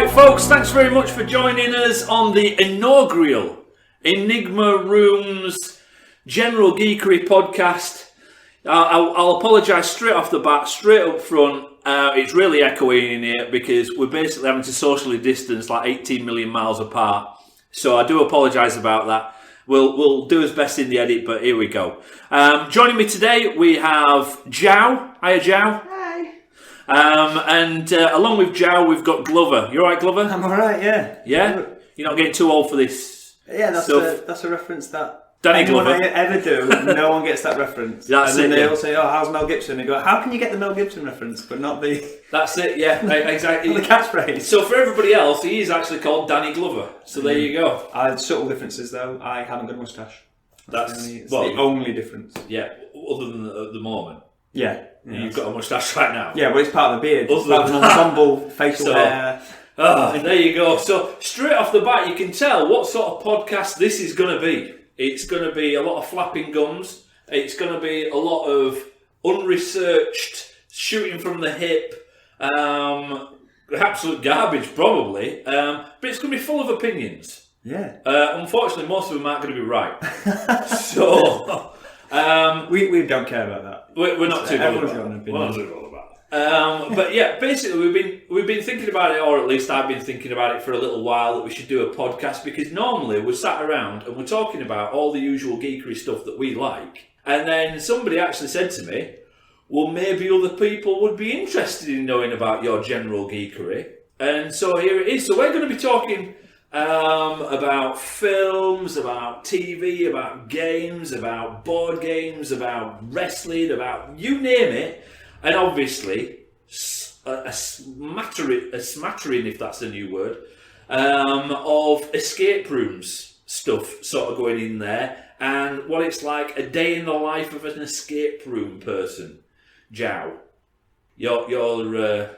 Right, folks, thanks very much for joining us on the inaugural Enigma Rooms General Geekery podcast. I'll apologise straight off the bat, straight up front. It's really echoing in here because we're basically having to socially distance like 18 million miles apart. So I do apologise about that. We'll do as best in the edit, but here we go. Joining me today, we have Jow. Hiya, Jow. Hi. And along with Jow, we've got Glover. You alright, Glover? I'm alright, yeah. Yeah? You're not getting too old for this? Yeah, that's stuff? that's a reference that Danny anyone Glover. I ever do, no one gets that reference. That's and then it, they yeah. all say, oh, how's Mel Gibson? And go, how can you get the Mel Gibson reference, but not the, That's it, yeah, exactly. the catchphrase? So for everybody else, he is actually called Danny Glover. So there you go. Subtle differences though, I haven't got a moustache. That's It's the only difference. yeah. Other than at the moment, Yeah. you've got a moustache right now. Yeah, well, it's part of the beard. It's Other part of than an ensemble facial So- hair. There you go. So straight off the bat, you can tell what sort of podcast this is going to be. It's going to be a lot of flapping gums. It's going to be a lot of unresearched shooting from the hip. Absolute garbage, probably. But it's going to be full of opinions. Yeah. Unfortunately, most of them aren't going to be right. So We don't care about that. we're not too bothered Everyone's about got an it. opinion. We're not too bothered about it. But yeah, basically we've been thinking about it, or at least I've been thinking about it for a little while, that we should do a podcast, because normally we're sat around and we're talking about all the usual geekery stuff that we like, and then somebody actually said to me, well, maybe other people would be interested in knowing about your general geekery. And so here it is. So we're going to be talking about films, about TV, about games, about board games, about wrestling, about you name it, and obviously a smattering, if that's a new word, of escape rooms stuff sort of going in there, and what it's like a day in the life of an escape room person. Jow, you're an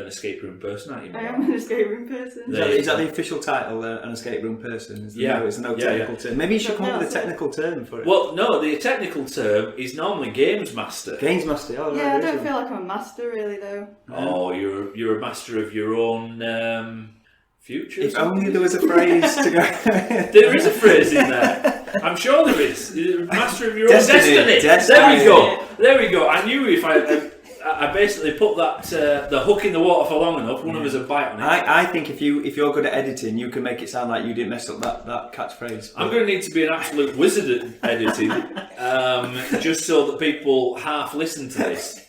escape room person, aren't you? I am an escape room person. Is that the official title, an escape room person? It's no technical term. Maybe you should come up with a technical term for it. Well, no, the technical term is normally Games Master. Games Master. Oh, Yeah, I right, don't really. feel like I'm a master really though. Oh, you're a master of your own future. If only there was a phrase to go. There is a phrase in there. I'm sure there is. You're a master of your own Destiny. destiny. There we go. I knew if I basically put that the hook in the water for long enough, one of us would bite on it. I think if you're good at editing, you can make it sound like you didn't mess up that catchphrase. I'm going to need to be an absolute wizard at editing, just so that people half listen to this.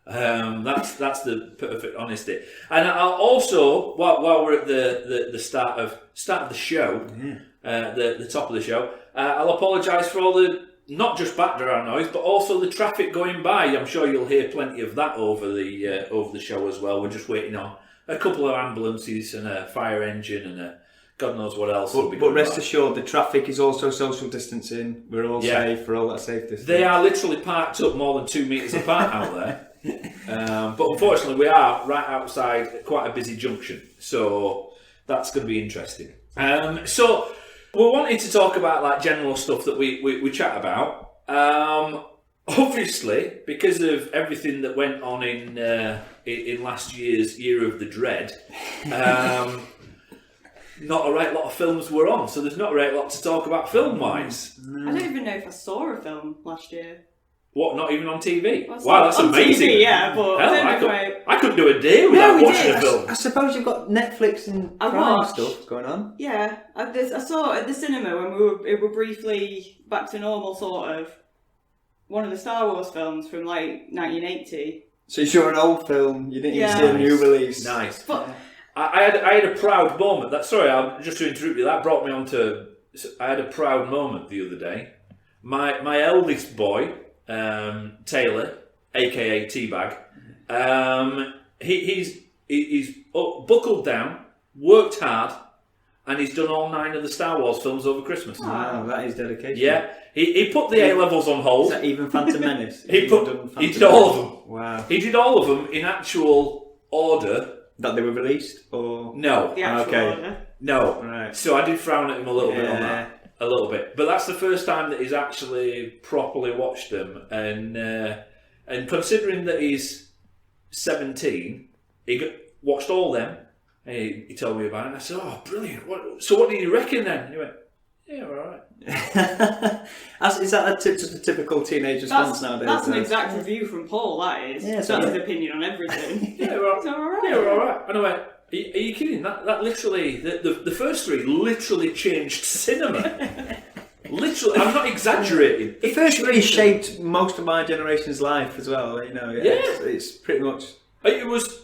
That's the perfect honesty. And I'll also, while we're at the start of the show, the top of the show, I'll apologise for all the not just background noise, but also the traffic going by. I'm sure you'll hear plenty of that over the show as well. We're just waiting on a couple of ambulances and a fire engine and God knows what else. But rest assured, the traffic is also social distancing. We're all safe. We're all at safe distance. They are literally parked up more than 2 metres apart out there. But unfortunately, we are right outside quite a busy junction, so that's going to be interesting. So we're wanting to talk about like general stuff that we chat about. Obviously, because of everything that went on in last year's Year of the Dread, not a right lot of films were on, so there's not a right lot to talk about film-wise. I don't even know if I saw a film last year. What, not even on TV? Well, Wow, that's on amazing. TV, yeah, but Hell, I don't know if I couldn't do a day without we watching did. a film. I suppose you've got Netflix and I Prime watched. stuff going on. Yeah, I saw at the cinema when we were briefly back to normal, sort of, one of the Star Wars films from like 1980. So you saw an old film. You didn't even Yeah. see a new release. Nice. But I had a proud moment. Just to interrupt you, that brought me on to. I had a proud moment the other day. My eldest boy, Taylor, aka Teabag, he's buckled down, worked hard, and he's done all 9 of the Star Wars films over Christmas. Wow, that is dedication. Yeah, he put the A-levels on hold. Is that even Phantom Menace? He did all of them. Wow. He did all of them in actual order. That they were released, or No, the actual Okay. order. no. right? So I did frown at him a little bit on Yeah. that. A little bit. But that's the first time that he's actually properly watched them. And considering that he's 17, he watched all them he told me about it, and I said, "Oh, brilliant! So what do you reckon then?" And he went, "Yeah, we're all right." Is that just a typical teenage response nowadays? That's an exact review from Paul. That is. Yeah, that's his opinion on everything. Yeah, we're all It's all right. Yeah, we're all right. And I went, are you kidding? That literally, the first three literally changed cinema. Literally, I'm not exaggerating. The first three shaped most of my generation's life as well. You know, it's pretty much. It was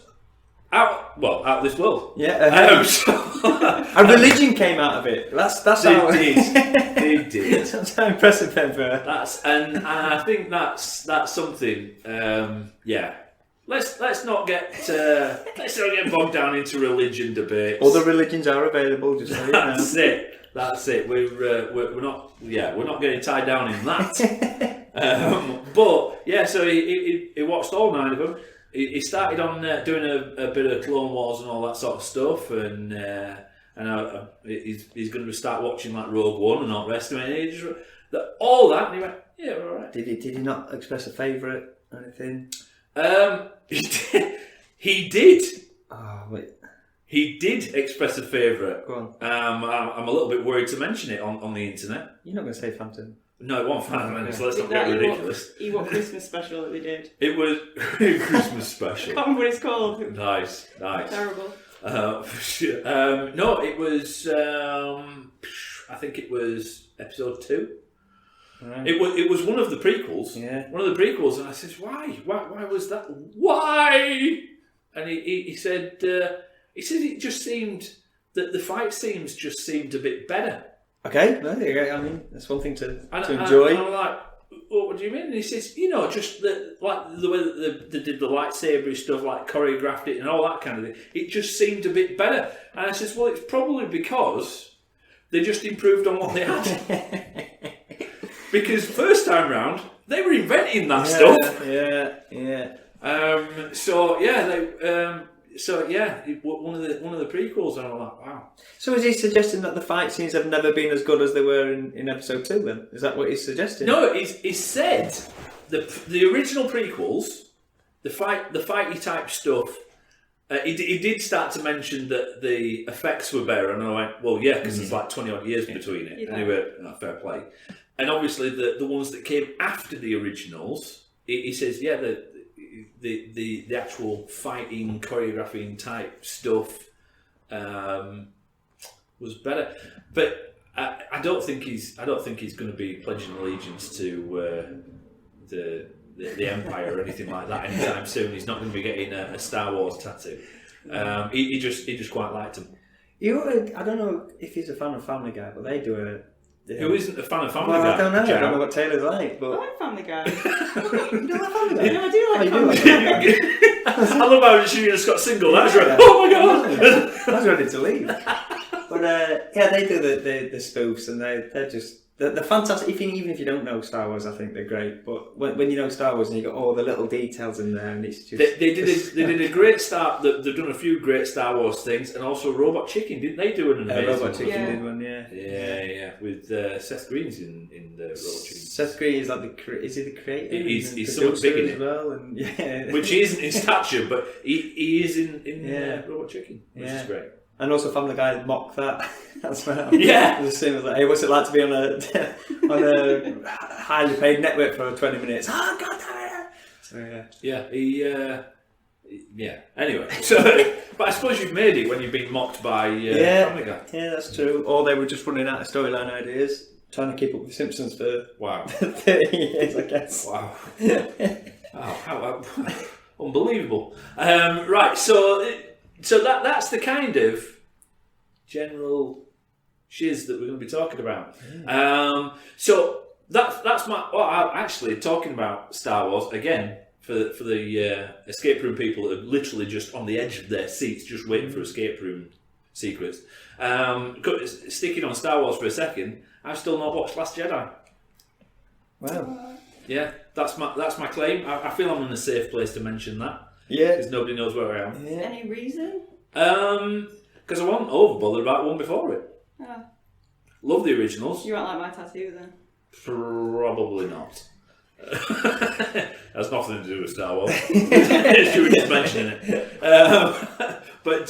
out of this world. Yeah, a religion came out of it. That's how They did. That's how impressive they were. And I think that's something. Let's not get bogged down into religion debates. Other religions are available. Just so you know. That's it. We're not getting tied down in that. But yeah, so he watched all 9 of them. He started on doing a bit of Clone Wars and all that sort of stuff, and he's going to start watching like Rogue One and all the rest of it. All that, and he went, "Yeah, we're all right." Did he not express a favourite or anything? He did. Oh wait. He did express a favourite. Go on. I'm a little bit worried to mention it on the internet. You're not going to say Phantom. No, it wasn't Phantom Menace, so let's not That get ridiculous. Ewok Christmas special that they did. It was a Christmas special. I can't remember what it's called. Nice. Terrible. No, it was. I think it was episode 2. Right. It was one of the prequels. Yeah. One of the prequels, and I said, "Why? Why was that? Why?" And he said it just seemed that the fight scenes just seemed a bit better. Okay, no, I mean that's one thing to enjoy. And I'm like, what do you mean? And he says, just the way that they did the lightsaber stuff, like choreographed it and all that kind of thing. It just seemed a bit better. And I says, well, it's probably because they just improved on what they had. Because first time round, they were inventing that stuff. Yeah. One of the prequels, and I'm like, wow. So is he suggesting that the fight scenes have never been as good as they were in episode 2? Then is that what he's suggesting? No, he said the original prequels, the fighty type stuff. He did start to mention that the effects were better, and I went, well, yeah, because there's like 20 odd years between it, and they were fair play. And obviously the ones that came after the originals, he says, yeah, the actual fighting, choreographing type stuff was better, but I don't think he's going to be pledging allegiance to the Empire or anything like that anytime soon. He's not going to be getting a Star Wars tattoo. He just quite liked him. I don't know if he's a fan of Family Guy, but they do a. Who isn't a fan of Family Guy? I don't know. I don't know what Taylor's like, but I like Family Guy. You don't like Family Guy? No, I do like you Family do Guy. I love how she just got single. That's right. Oh my god! I was ready to leave. But they do the spoofs, and they're just they're fantastic. Even if you don't know Star Wars, I think they're great. But when you know Star Wars and you got all the little details in there, and it's just they did a great start. They've done a few great Star Wars things, and also Robot Chicken. Didn't they do an amazing? Robot Chicken did one, yeah. With Seth Green's in the Robot Chicken. Seth Green is like is he the creator? He's somewhat big in it as well, and which he isn't in stature, but he is in Robot Chicken, which is great. And also Family Guy mocked that as well. Yeah. It was the same as like, hey, what's it like to be on a highly paid network for 20 minutes? Oh, God damn it! So, yeah. Anyway, but I suppose you've made it when you've been mocked by Family Guy. Yeah, that's true. Or they were just running out of storyline ideas, trying to keep up with Simpsons for 30 years, I guess. Wow. How unbelievable. Right, so that's the kind of general shiz that we're going to be talking about. So that's my. Well, I'm actually talking about Star Wars again for the escape room people that are literally just on the edge of their seats, just waiting for escape room secrets. Sticking on Star Wars for a second, I've still not watched Last Jedi. Wow. Yeah, that's my claim. I feel I'm in a safe place to mention that. Yeah. Because nobody knows where I am. Yeah. Any reason? Because I wasn't overbothered about one before it. Oh. Love the originals. You won't like my tattoo then? Probably not. Has nothing to do with Star Wars. It's just mentioning it. But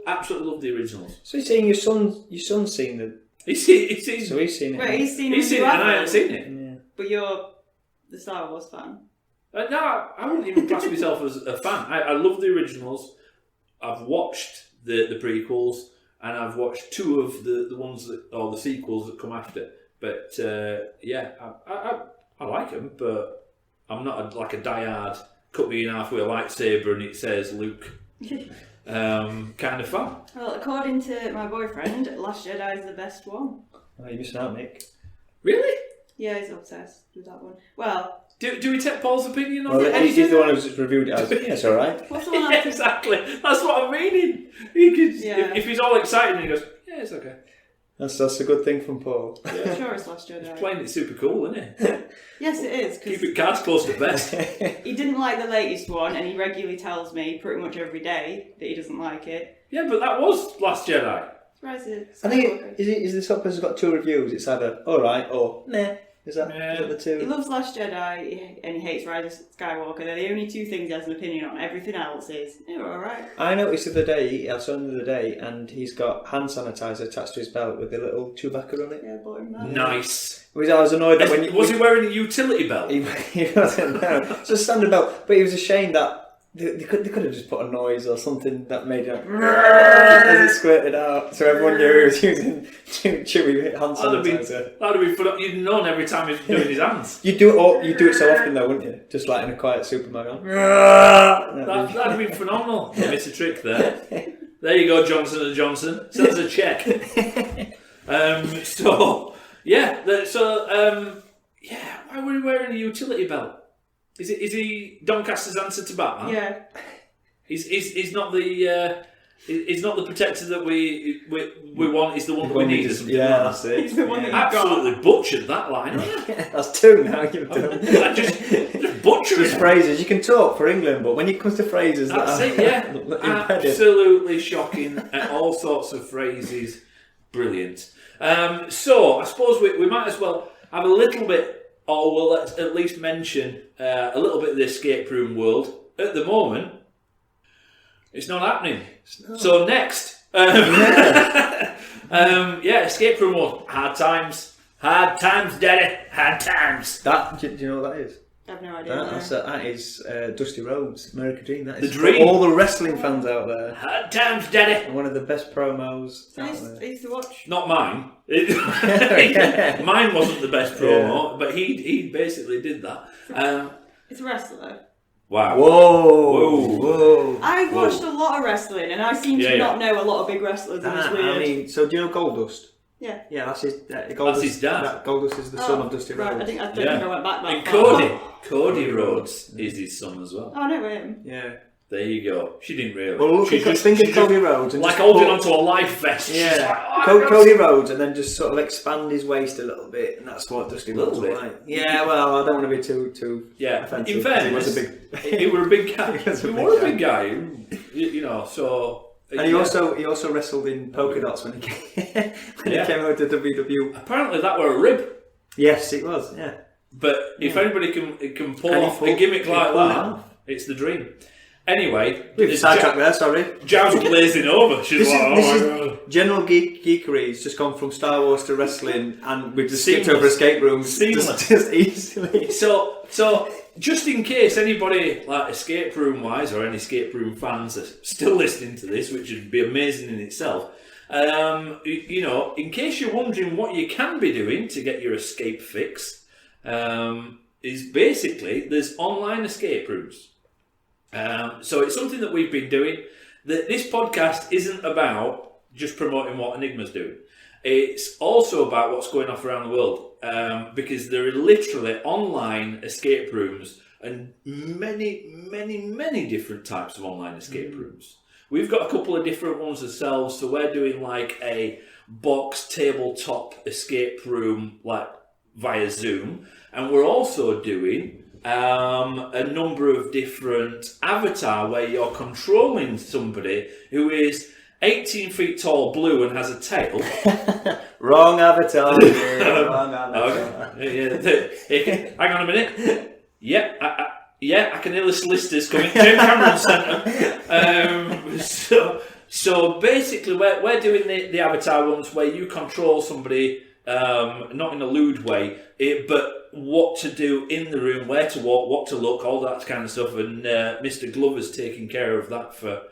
absolutely love the originals. So you're saying your son's seen the... He's seen. So he's seen it. Wait, he's seen He's seen it, and I haven't seen it. Yeah. But you're the Star Wars fan. No, I wouldn't even class myself as a fan. I love the originals. I've watched the prequels, and I've watched 2 of the ones or the sequels that come after. But I like them, but I'm not a diehard cut me in half with a lightsaber and it says Luke kind of fan. Well, according to my boyfriend, Last Jedi is the best one. Oh, you're missing out, Nick. Really? Yeah, he's obsessed with that one. Well, do we take Paul's opinion on Well, it? he's the one who's reviewed it as, yeah, it's alright. what's the one Yeah, after? exactly. That's what I'm meaning. He could, Yeah. if he's all excited and he goes, yeah, it's okay. That's a good thing from Paul. I'm sure it's Last Jedi. Playing it super cool, isn't it? Yes, it is. Keep 'Cause it cards close to vest. he didn't like the latest one, and he regularly tells me pretty much every day that he doesn't like it. Yeah, but that was Last Jedi. Surprised it's I think Skywalker. is this up has got 2 reviews. It's either alright or nah. Is that the He 2? loves Last Jedi and he hates Rise of Skywalker. They're the only 2 things he has an opinion on. Everything else is, alright. I noticed the other day, I saw him the other day, and he's got hand sanitizer attached to his belt with a little Chewbacca on it. Yeah, bought him that. Nice. I was annoyed that when Was he wearing a utility belt? he wasn't, no. It's a standard belt, but he was ashamed that they could have just put a noise or something that made it as it squirted out, so everyone knew he was using chewy hand sanitizer. That'd have been fun. You'd known every time he was doing his hands. You do it so often though, wouldn't you? Just like in a quiet supermarket. That'd have been phenomenal. You missed a trick there. There you go, Johnson & Johnson. Send us a check. Why were he wearing a utility belt? Is he Doncaster's answer to Batman? Yeah. He's not the he's not the protector that we want. He's the one that we need. Yeah, that's it. He's the one that you Absolutely butchered that line. That's 2 now. You've done. just butchered Just it. phrases. You can talk for England, but when it comes to phrases, That's that it. Yeah, imperative. absolutely shocking. All sorts of phrases. Brilliant. So I suppose we might as well have a little bit. Or we'll at least mention a little bit of the escape room world. At the moment, it's not happening. So next, escape room world. Hard times, daddy, hard times. Do you know what that is? I have no idea. That is Dusty Rhodes, American Dream. That is The Dream. for all the wrestling fans out there. Hard times, daddy. And one of the best promos I out used, there. I used to watch. Not mine. Mine wasn't the best promo, but he basically did that. It's a wrestler. Wow. Whoa. I've watched a lot of wrestling, and I seem to not know a lot of big wrestlers. And it's weird. So do you know Goldust? Yeah. Yeah, that's his. Goldust, That's his dad. Goldust is the son of Dusty Right, Rhodes. I don't think I went back that And far. Cody Rhodes is his son as well. Oh, no, him. Yeah. There you go. She didn't really. Well, look, think of Cody Rhodes and like just holding put- onto a life vest. She's Yeah, like, oh, Cody Rhodes, and then just sort of expand his waist a little bit, and that's what Dusty Rhodes was Little like. Yeah, well, I don't want to be too Yeah. offensive. In fairness, he was a big. he were a big guy. He was a He big was a guy. big guy. You know, so. And he also wrestled in polka dots when he came he came out to WWE. Apparently that were a rib. Yes, it was. Yeah. But if anybody can pull Can he off pull- a gimmick can he like pull it that, off? it's the dream. Anyway, We've sidetracked there. Sorry. Jazz glazing over. She's This like, oh is my God. general geekery. It's just gone from Star Wars to wrestling, and we've just skipped Seamless. over escape rooms Seamless. just easily. So just in case anybody like escape room wise or any escape room fans are still listening to this, which would be amazing in itself, you know, in case you're wondering what you can be doing to get your escape fix, is basically there's online escape rooms. So it's something that we've been doing. This podcast isn't about just promoting what Enigma's doing. It's also about what's going off around the world, because there are literally online escape rooms and many different types of online escape rooms. We've got a couple of different ones ourselves, so we're doing like a box tabletop escape room like via Zoom, and we're also doing a number of different avatar where you're controlling somebody who is 18 feet tall, blue, and has a tail. Wrong avatar. Wrong avatar. Hang on a minute. I can hear the solicitors coming. James Cameron Centre. So basically, we're doing the Avatar ones where you control somebody, not in a lewd way, but what to do in the room, where to walk, what to look, all that kind of stuff. And Mr. Glover's taking care of that for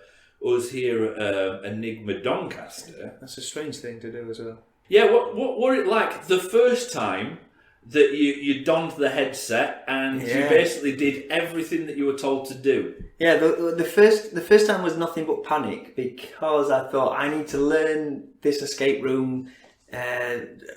us here at Enigma Doncaster. That's a strange thing to do as well. Yeah, what were it like the first time that you donned the headset and you basically did everything that you were told to do? Yeah, the first time was nothing but panic, because I thought I need to learn this escape room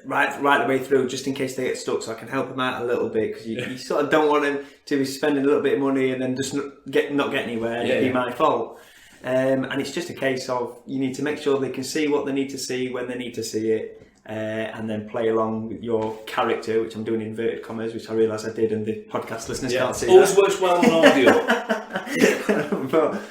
right the way through, just in case they get stuck, so I can help them out a little bit, because you sort of don't want them to be spending a little bit of money and then just not get anywhere and it'd be my fault. And it's just a case of you need to make sure they can see what they need to see when they need to see it, and then play along with your character, which I'm doing in inverted commas, which I realise I did, and the podcast listeners can't see. Always that. works well on audio. But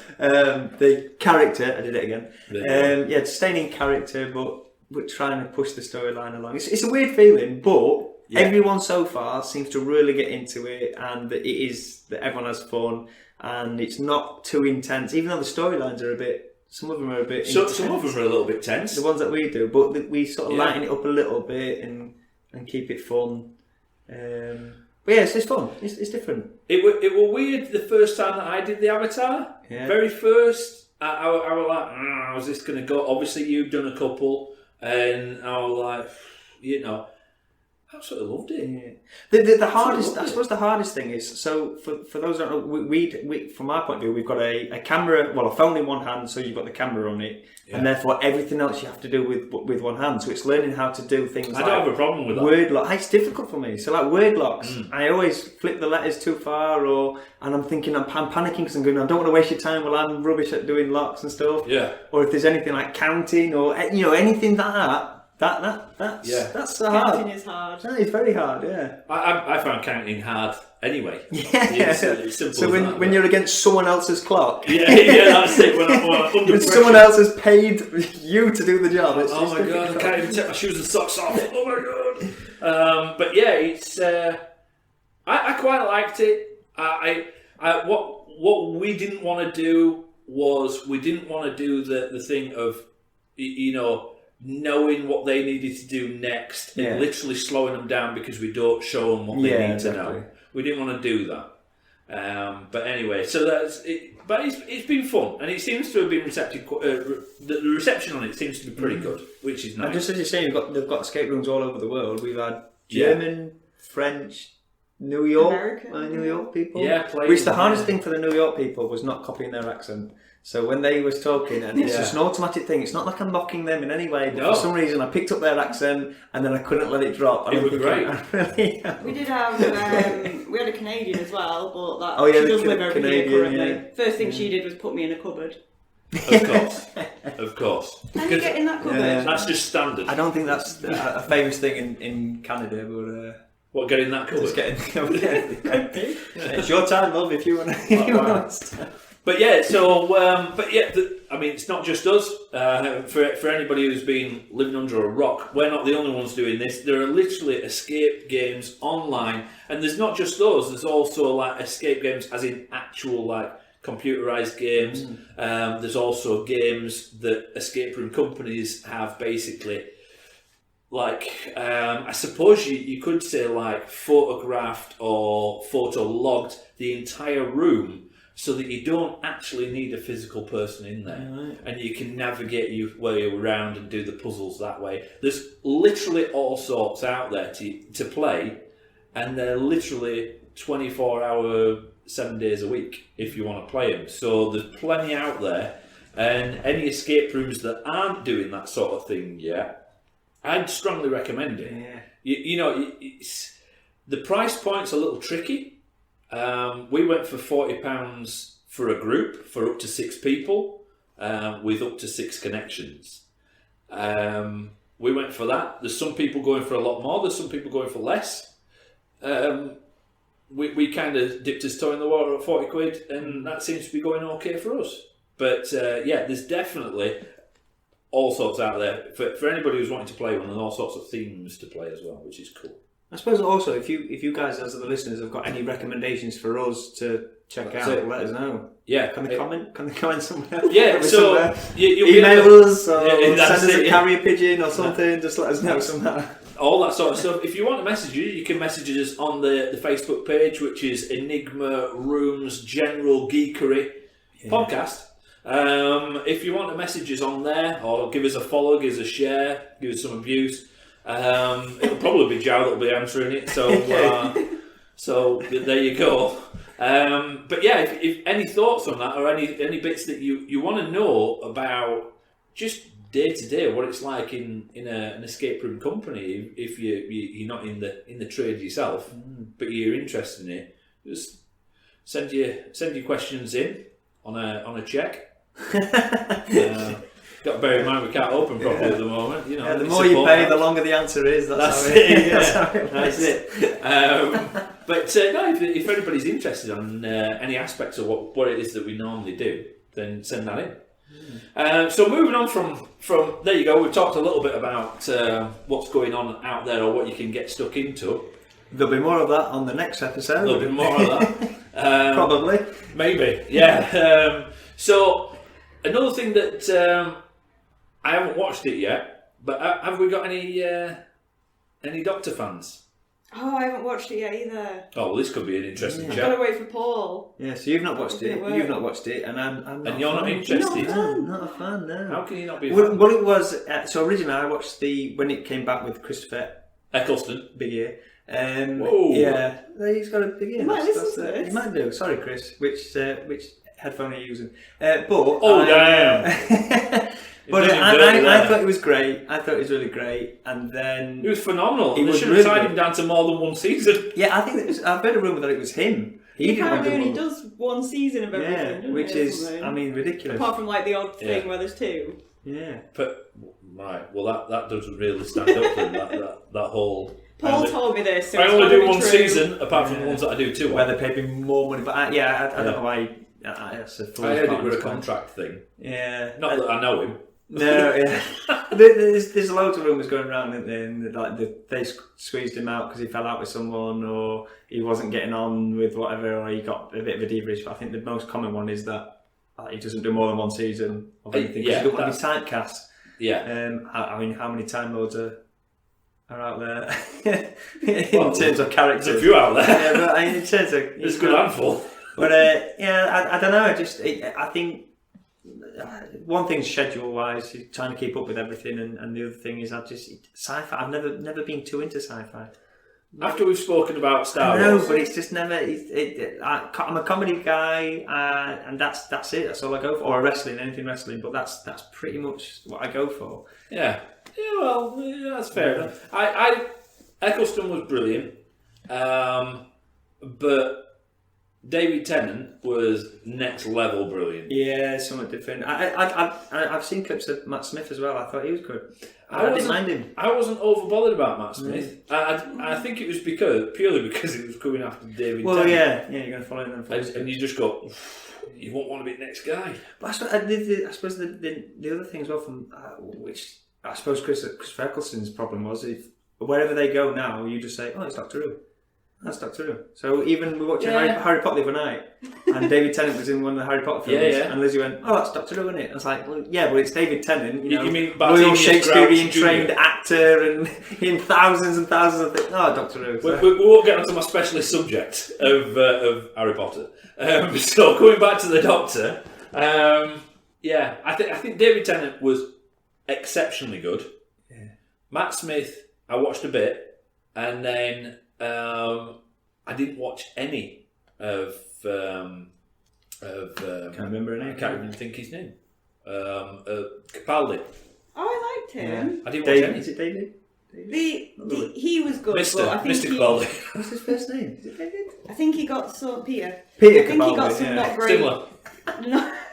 the character, I did it again. Staying in character, but trying to push the storyline along. It's a weird feeling, but everyone so far seems to really get into it, and that everyone has fun, and it's not too intense, even though the storylines are some of them are a bit intense. Some of them are a little bit tense. The ones that we do, but we sort of lighten it up a little bit and keep it fun. But yeah, it's fun. It's different. It were weird the first time that I did the Avatar. Yeah. Very first, I was like, how's this going to go? Obviously, you've done a couple, and I was like, I absolutely loved it. Yeah. The hardest, I suppose, the hardest thing is, so for those that don't know, we from our point of view, we've got a camera, well, a phone in one hand, so you've got the camera on it, and therefore everything else you have to do with one hand. So it's learning how to do things. I don't have a problem with that. Word lock. It's difficult for me. So like word locks, I always flip the letters too far, and I'm thinking I'm panicking because I'm going, I don't want to waste your time while I'm rubbish at doing locks and stuff. Yeah. Or if there's anything like counting or anything like that. That's hard. Counting is hard. That is very hard, yeah. I found counting hard anyway. Yeah. It's simple. So when you're against someone else's clock. Yeah, that's it. When I'm under when pressure. someone else has paid you to do the job. It's oh my god, I can't even take my shoes and socks off. Oh my god. But yeah, it's. I quite liked it. What we didn't want to do was we didn't want to do the thing of knowing what they needed to do next and literally slowing them down because we don't show them what they need to know. We didn't want to do that. But anyway, so that's it. But it's been fun, and it seems to have been receptive. The reception on it seems to be pretty good, which is nice. And just as you're saying, they've got escape rooms all over the world. We've had German, French, New York, New York people. Yeah, which the hardest thing for the New York people was not copying their accent. So when they was talking, and it's just an automatic thing. It's not like I'm mocking them in any way, but for some reason I picked up their accent and then I couldn't let it drop. It was great. We did have we had a Canadian as well, but she does live over here currently. First thing she did was put me in a cupboard. Of course. Can you get in that cupboard? That's just standard. I don't think that's a famous thing in Canada, but. What, get in that cupboard? Just get in the cupboard. It's your time, love, if you want to. But yeah, it's not just us. For anybody who's been living under a rock, we're not the only ones doing this. There are literally escape games online, and there's not just those. There's also like escape games, as in actual like computerized games. There's also games that escape room companies have basically. Like, I suppose you could say like photographed or photo logged the entire room so that you don't actually need a physical person in there, and you can navigate your way around and do the puzzles that way. There's literally all sorts out there to play, and they're literally 24-hour, 7 days a week if you want to play them. So there's plenty out there, and any escape rooms that aren't doing that sort of thing yet, I'd strongly recommend it. Yeah. The price point's a little tricky. We went for £40 for a group for up to 6 people with up to 6 connections. We went for that. There's some people going for a lot more. There's some people going for less. We kind of dipped his toe in the water at 40 quid, and that seems to be going okay for us. But there's definitely all sorts out there for anybody who's wanting to play one, and all sorts of themes to play as well, which is cool. I suppose also if you guys as the listeners have got any recommendations for us to check That's out, it. let us know. Yeah. Can they comment? Can they comment somewhere? Yeah, so somewhere? you'll be Email able to- us or Yeah, that's send us it, a yeah. carrier pigeon or something. Just let us know somehow. all that sort of stuff. If you want to message you can message us on the Facebook page, which is Enigma Rooms General Geekery Podcast. If you want to message us on there, or give us a follow, give us a share, give us some abuse, it'll probably be Joe that'll be answering it. So there you go. But yeah, if any thoughts on that, or any bits that you want to know about just day to day, what it's like in an escape room company, if you're not in the trade yourself, but you're interested in it, just send your questions in on a check. Got to bear in mind we can't open properly at the moment. You know, Yeah, the it's more you support pay, that. the longer the answer is. That's how it. Yeah. That's how it That's works. it. But no, if anybody's interested on any aspects of what it is that we normally do, then send that in. So moving on from there you go. We've talked a little bit about what's going on out there, or what you can get stuck into. There'll be more of that on the next episode. A little bit more of that. Probably. Maybe, yeah. So another thing that I haven't watched it yet, but have we got any Doctor fans? Oh, I haven't watched it yet either. Oh, well, this could be an interesting I've chat. got to wait for Paul. Yeah, so you've not watched it. Didn't work. You've not watched it, and I'm not. And you're not a fan. interested? No, not a fan. No. How can you not be a Well, fan? well, it was. So originally, I watched when it came back with Christopher Eccleston. Big Ear. Whoa. Yeah, he's got a big ear. He might listen to it. this. He might do. Sorry, Chris. Which headphone are you using? Damn. But You're doing I dirty there. thought it was great. I thought it was really great, and then He was phenomenal. He They was should have really tied good. him down to more than one season. yeah, I think I've heard a rumor that it was him. He didn't want Apparently to only does one season of everything, yeah, doesn't which he, or is, something? I mean, ridiculous. Apart from like the odd thing Yeah. where there's two. Yeah. But right, well that doesn't really stand up then, that whole. Paul told me this, so I it's only gotta do be one true. season, apart from Yeah. the ones that I do two. Where they pay me more money, but I don't Yeah. know why. That's a fool's I heard it part was a of this contract thing. Yeah. Not that I know him. No, yeah. There's loads of rumours going around, like they squeezed him out because he fell out with someone, or he wasn't getting on with whatever, or he got a bit of a debrief. But I think the most common one is that he doesn't do more than one season of anything because yeah, he don't want to be typecast. Yeah. I mean, how many Time Lords are out there in Well, terms of characters? There's a few out there. Yeah, but in terms of There's a good handful. But yeah, I don't know. I think one thing's schedule wise, you're trying to keep up with everything, and the other thing is sci-fi. I've never been too into sci-fi. After we've spoken about Star I know, Wars, but it's just never. I'm a comedy guy, and that's it. That's all I go for. Or anything wrestling. But that's pretty much what I go for. yeah, well, yeah, that's fair enough. I Eccleston was brilliant, but David Tennant was next level brilliant. Yeah, somewhat different. I've seen clips of Matt Smith as well. I thought he was good. I didn't mind him. I wasn't over bothered about Matt Smith. I think it was purely because it was coming after David Well, Tennant. yeah, you're going to follow them. And you just go, you won't want to be the next guy. But I suppose the other thing as well, from which I suppose Chris Eccleston's problem was, if wherever they go now, you just say, "Oh, it's Doctor Who." That's Doctor Who. So even we were watching Yeah. Harry Potter the other night, and David Tennant was in one of the Harry Potter films, Yeah. and Lizzie went, "Oh, that's Doctor Who, isn't it?" I was like, "Well, yeah, but it's David Tennant, You mean Royal Bartholomew Shakespearean Crouch trained Jr.? actor, and in thousands and thousands of things." Oh, Doctor Who. So. We won't get onto my specialist subject of Harry Potter. So going back to the Doctor, yeah, I think David Tennant was exceptionally good. Yeah. Matt Smith, I watched a bit, and then I didn't watch any of. Can't remember I any. can't even think his name. Capaldi. Oh, I liked him. I didn't watch David, any. is it David? He was good, but I think Mr. Capaldi. What's his first name? Is it David? I think he got Peter. Peter I think he Capaldi, got some yeah. not great, Similar.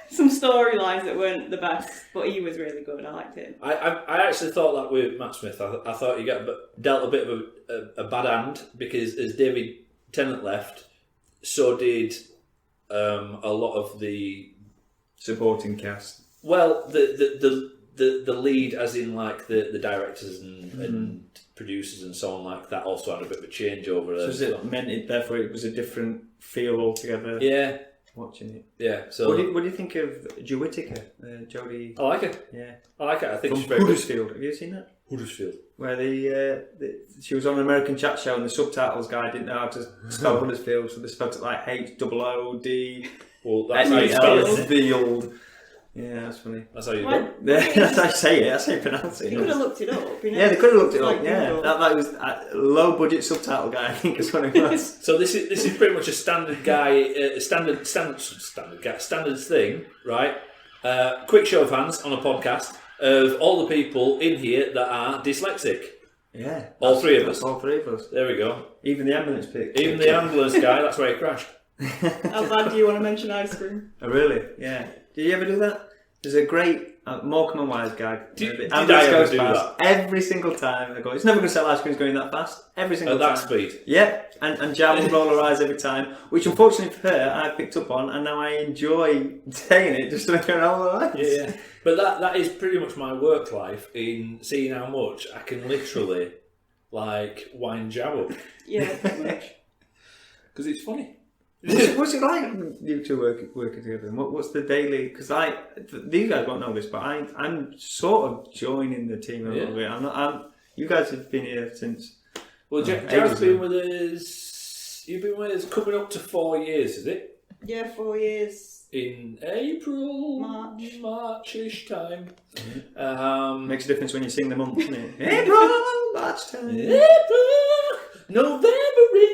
some storylines that weren't the best, but he was really good. I liked him. I actually thought that with Matt Smith. I thought he dealt a bit of a bad hand, because as David Tennant left, so did a lot of the Supporting cast. the lead, as in like the directors and producers and so on like that also had a bit of a changeover. So is it meant it, therefore it was a different feel altogether? Yeah, Watching it. yeah. So What do you think of Joe Whittaker? Jodie. I like it. Yeah. I like it. I think From she's very good. Huddersfield. Have you seen that? Huddersfield. Where she was on an American chat show and the subtitles guy didn't know how to spell Huddersfield, so they spelled it like HOOD. Well, that's how you spell it. Huddersfield. Yeah, that's funny. That's how you Why- do it. That's how you say it. That's how you pronounce it. You could have looked it up. You know? Yeah, they could have looked it Like up. Yeah, Google. that was a low budget subtitle guy. I think is what it was. So this is pretty much a standard guy, standard thing, right? Quick show of hands on a podcast of all the people in here that are dyslexic. Yeah, All three of us. All three of us. There we go. Even the ambulance pick. Even the ambulance guy, that's where he crashed. How bad do you want to mention ice cream? Oh, really? Yeah. Did you ever do that? There's a great Morecambe and Wise gag. Did Ambulance I ever goes do past every single time. They go, it's never going to sell ice creams going that fast. Every single At time. that speed. Yeah, and Jan will roll her eyes every time, which unfortunately for her, I picked up on, and now I enjoy saying it just to make her roll her eyes. Yeah. But that is pretty much my work life in seeing how much I can literally, like, wind Jab up. Yeah, pretty much. Because it's funny. What's it like you two working together? And what's the daily? Because these guys won't know this, but I'm sort of joining the team a little bit. You guys have been here since. Well, Jab's been with us. You've been with us coming up to 4 years, is it? Yeah, 4 years. In April, March-ish time. Makes a difference when you sing the month, doesn't it? April, March time. April, November rain.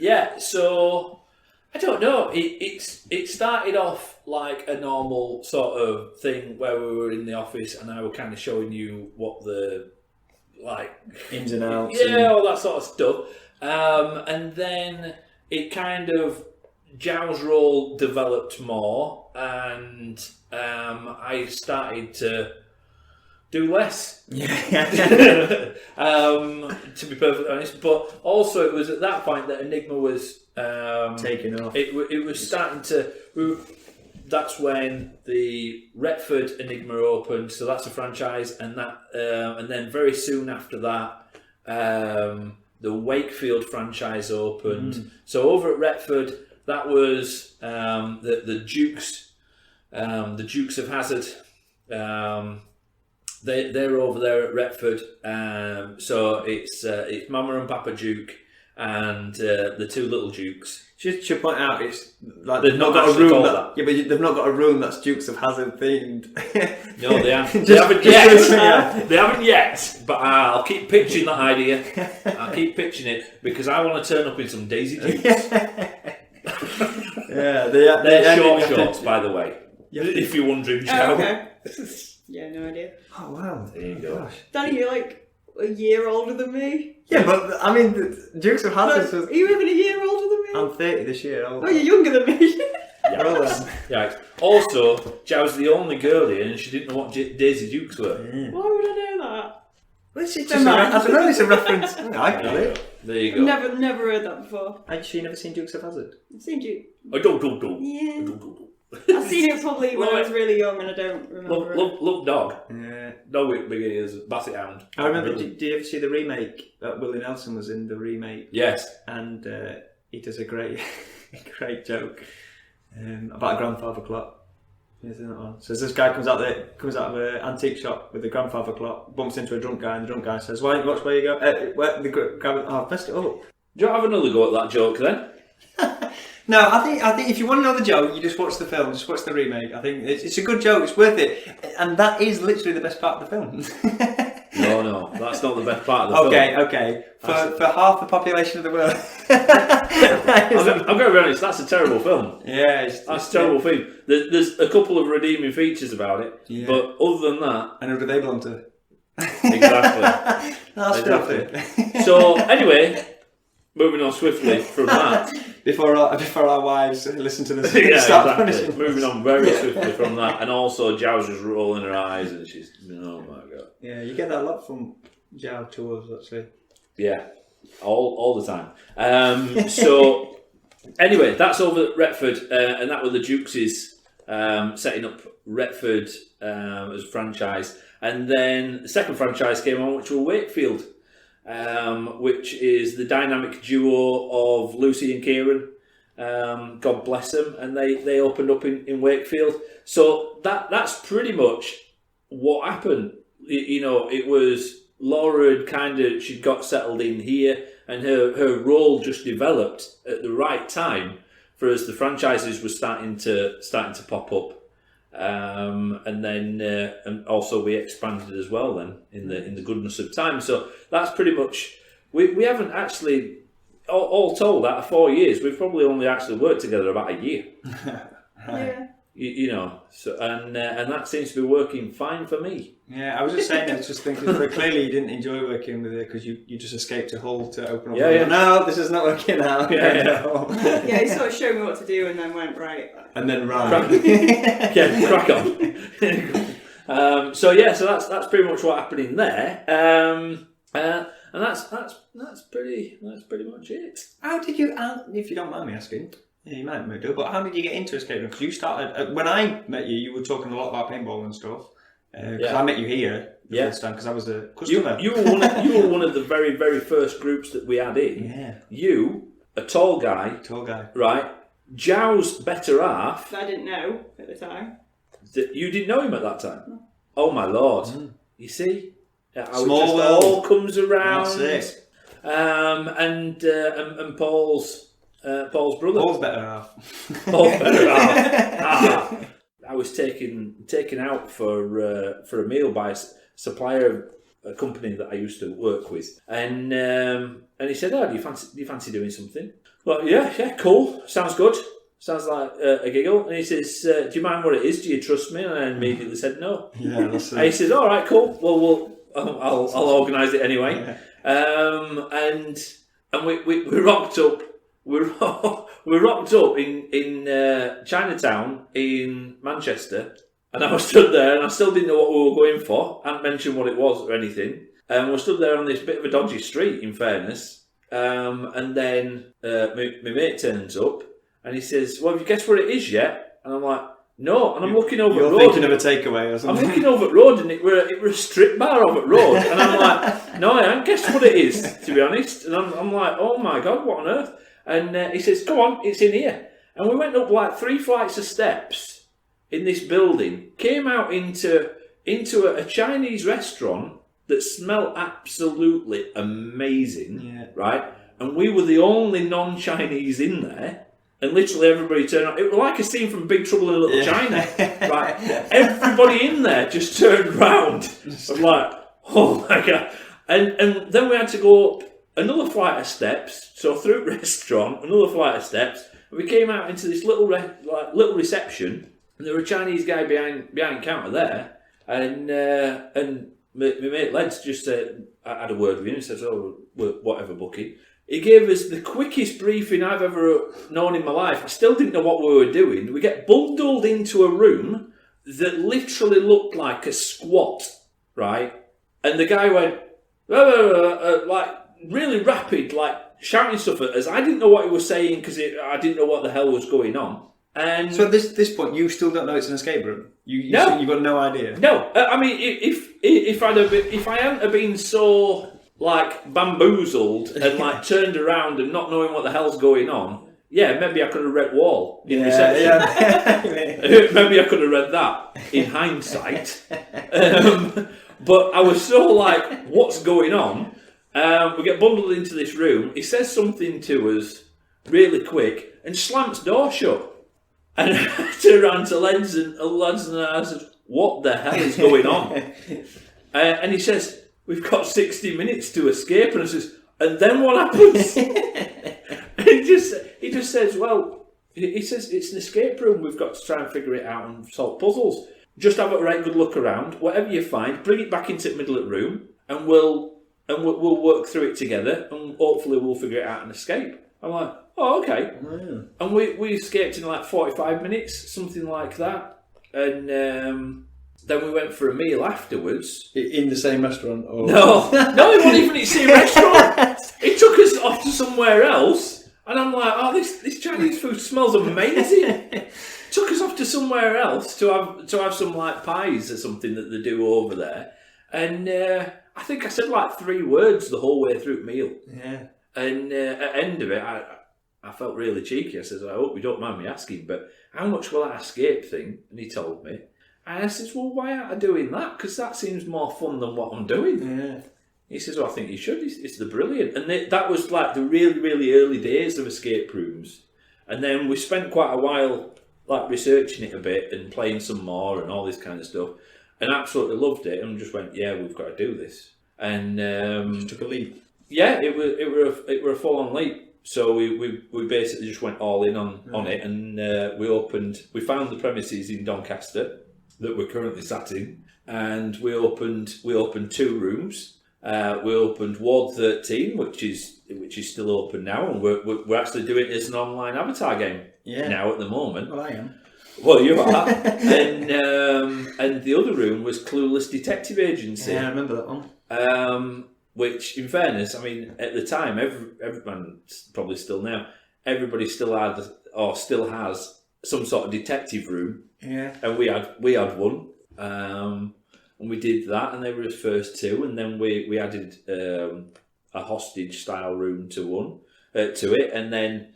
Yeah, so I don't know. It started off like a normal sort of thing where we were in the office and I was kind of showing you what the Ins and outs. yeah, all that sort of stuff. And then it kind of Zhao's role developed more, and I started to do less. Yeah. To be perfectly honest, but also it was at that point that Enigma was Taking off. It was starting to. That's when the Retford Enigma opened, so that's a franchise, and then very soon after that, the Wakefield franchise opened. So over at Retford, that was the Dukes, the Dukes of Hazzard. They're over there at Retford. So it's Mama and Papa Duke and the two little Dukes. Should point out, it's like They've not got a room yeah, but they've not got a room that's Dukes of Hazzard themed. No, they haven't. They Haven't yet. But I'll keep pitching that idea. I'll keep pitching it because I want to turn up in some Daisy Dukes. Yeah, They're short shorts, by the way. If you're wondering, Joe. Oh, okay. Yeah, no idea. Oh wow, There you go. Gosh. Danny, you're like a year older than me. Yeah, but I mean, the Dukes of Hazzard was. Are you even a year older than me? I'm 30 this year. Oh, you're younger than me. Yeah. Also, Joe's the only girl here, and she didn't know what Daisy Dukes were. Why would I know that? Well, it's just Never mind. I don't know. It's a reference. I get it. There you go. Never heard that before. Had she never seen Dukes of Hazzard? I've seen you. Oh, don't. Yeah. I've seen it probably when I was really young and I don't remember it. Look, dog. Yeah. Dog with big ears, Basset Hound. I remember. Did you ever see the remake? Willie Nelson was in the remake, Yes. and he does a great joke about a grandfather clock. Isn't that one? So this guy comes out of an antique shop with a grandfather clock, bumps into a drunk guy, and the drunk guy says, "Why don't you watch where you go?" Messed it up. Do you have another go at that joke then? No, I think if you want to know the joke, you just watch the film, just watch the remake. I think it's a good joke, it's worth it, and that is literally the best part of the film. No, that's not the best part of the film. Okay. For half the population of the world. I'm going to be honest, that's a terrible film. Yeah, That's a terrible film. There's a couple of redeeming features about it, Yeah. but other than that, And who do they belong to? exactly. That's Exactly. it. So anyway, moving on swiftly from that. Before our wives listen to this, Yeah, start exactly. punishing. Moving on very swiftly from that, and also Zhao's just rolling her eyes, and she's, oh my god. Yeah, you get that a lot from Zhao tours, actually. Yeah, all the time. So anyway, that's over at Retford, and that were the Dukes' setting up Retford as a franchise. And then the second franchise came on, which were Wakefield, which is the dynamic duo of Lucy and Kieran. God bless them. And they opened up in Wakefield. So that's pretty much what happened. It was Laura she'd got settled in here, and her role just developed at the right time for us. The franchises were starting to pop up. And then and also we expanded as well then in the goodness of time. So that's pretty much we haven't actually all told out of 4 years we've probably only actually worked together about a year. Yeah. So and that seems to be working fine for me. Yeah, I was just saying, I was just thinking, clearly you didn't enjoy working with her because you just escaped to Hull to open up. Yeah. No, this is not working out. Yeah, he sort of showed me what to do and then went, right. And then Crack on. So that's pretty much what happened in there. And that's pretty much it. How did you, if you don't mind me asking, you might do, but how did you get into escape room? Because you started, when I met you were talking a lot about paintball and stuff. Because I met you here the first time because I was a customer. You were one of the very, very first groups that we had in. Yeah. You, a tall guy. Right. Jow's better half. I didn't know at the time. You didn't know him at that time? No. Oh my lord. Mm. You see? Small world. All comes around. That's it. And Paul's brother. Paul's better half. Paul's better half. I was taken out for a meal by a supplier of a company that I used to work with, and he said, "Oh, do you fancy doing something?" Well, yeah, cool, sounds good, sounds like a giggle. And he says, "Do you mind what it is? Do you trust me?" And I immediately said no. Yeah, that's it. And he says, "All right, cool. Well, I'll organise it anyway." Yeah. And we rocked up. We rocked up in Chinatown in Manchester, and I was stood there, and I still didn't know what we were going for. I hadn't mentioned what it was or anything. And we stood there on this bit of a dodgy street, in fairness. And then my mate turns up, and he says, "Well, have you guessed what it is yet?" And I'm like, "No." And I'm looking over the road. You're thinking of a takeaway or something. I'm looking over the road, and it were a strip bar over the road. And I'm like, "No, I haven't guessed what it is, to be honest." And I'm like, "Oh my God, what on earth?" And he says, "Come on, it's in here." And we went up like 3 flights of steps in this building, came out into a Chinese restaurant that smelled absolutely amazing, right? And we were the only non-Chinese in there. And literally everybody turned around. It was like a scene from Big Trouble in Little China, right? Everybody in there just turned round. I'm like, oh my God. And then we had to go up another flight of steps, so through the restaurant, another flight of steps, and we came out into this little reception, and there was a Chinese guy behind counter there, and my mate Leds just said, I had a word with him, and said, "Oh, whatever, Bucky." He gave us the quickest briefing I've ever known in my life. I still didn't know what we were doing. We get bundled into a room that literally looked like a squat, right? And the guy went, like, really rapid, like shouting stuff at us. I didn't know what he was saying because I didn't know what the hell was going on. And so at this point, you still don't know it's an escape room. You've got no idea. No, I mean, if I hadn't have been so like bamboozled and like turned around and not knowing what the hell's going on, yeah, maybe I could have read Wall in reception. Yeah. Maybe I could have read that in hindsight. But I was so like, what's going on? We get bundled into this room. He says something to us really quick and slams door shut. And I turn around to Lens and I said, "What the hell is going on?" And he says, "We've got 60 minutes to escape." And I says, "And then what happens?" And he just says, "Well," he says, "it's an escape room. We've got to try and figure it out and solve puzzles. Just have a right good look around. Whatever you find, bring it back into the middle of the room, and we'll work through it together, and hopefully we'll figure it out and escape." I'm like, "Oh, okay." Mm. And we escaped in like 45 minutes, something like that. And then we went for a meal afterwards. In the same restaurant? Or... No, it wasn't even in the same restaurant. It took us off to somewhere else. And I'm like, "Oh, this Chinese food smells amazing." took us off to somewhere else to have some like pies or something that they do over there, and I think I said like 3 words the whole way through the meal. Yeah. And at the end of it, I felt really cheeky. I said, I hope you don't mind me asking, but how much will that escape thing? And he told me. And I said, well, why aren't I doing that? Because that seems more fun than what I'm doing. Yeah. He says, well, I think you should. It's the brilliant. And that was like the really, really early days of escape rooms. And then we spent quite a while like researching it a bit and playing some more and all this kind of stuff. And absolutely loved it and just went, yeah, we've got to do this. And Just took a leap. yeah, it were a full-on leap. So we basically just went all in on it, and we found the premises in Doncaster that we're currently sat in, and we opened 2 rooms. We opened Ward 13, which is still open now, and we're actually doing it as an online Avatar game now at the moment. Well, I am. Well, you are. And the other room was Clueless Detective Agency. Yeah, I remember that one. Which, in fairness, I mean, at the time, everyone, probably still now, everybody still had or still has some sort of detective room. Yeah. And we had one. And we did that, and they were his first 2, and then we added a hostage style room to it, and then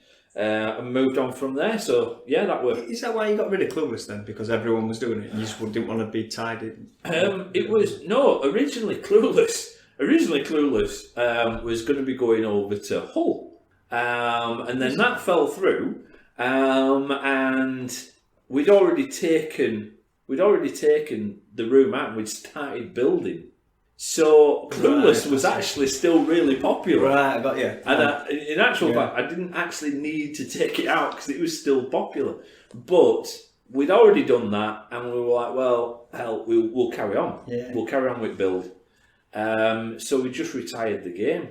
moved on from there. So yeah, that worked. Is that why you got rid of Clueless then? Because everyone was doing it, and you just didn't want to be tied in. It was originally Clueless. Originally, Clueless was going to be going over to Hull, and then that fell through, and we'd already taken the room out and we'd started building. So Clueless was actually still really popular. Right, I got you. And in actual fact, I didn't actually need to take it out because it was still popular. But we'd already done that, and we were like, well, hell, we'll carry on. Yeah. We'll carry on with build. So we just retired the game.